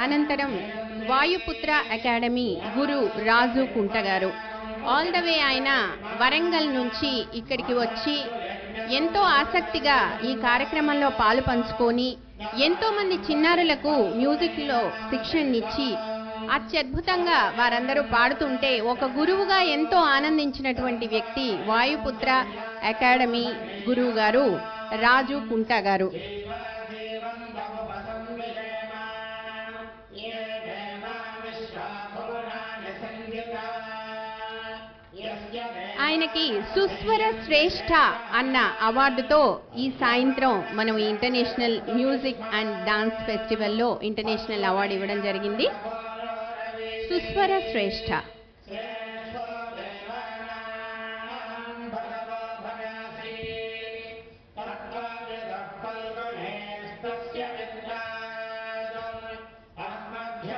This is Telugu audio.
అనంతరం వాయుపుత్ర అకాడమీ గురు రాజు కుంట గారు ఆల్ ద వే ఆయన వరంగల్ నుంచి ఇక్కడికి వచ్చి ఎంతో ఆసక్తిగా ఈ కార్యక్రమంలో పాలు పంచుకొని ఎంతోమంది చిన్నారులకు మ్యూజిక్లో శిక్షణనిచ్చి అత్యద్భుతంగా వారందరూ పాడుతుంటే ఒక గురువుగా ఎంతో ఆనందించినటువంటి వ్యక్తి వాయుపుత్ర అకాడమీ గురువు గారు రాజు కుంట గారు. ఆయనకి సుస్వర శ్రేష్ఠ అన్న అవార్డుతో ఈ సాయంత్రం మనం ఇంటర్నేషనల్ మ్యూజిక్ అండ్ డాన్స్ ఫెస్టివల్లో ఇంటర్నేషనల్ అవార్డు ఇవ్వడం జరిగింది. సుస్వర శ్రేష్ఠ.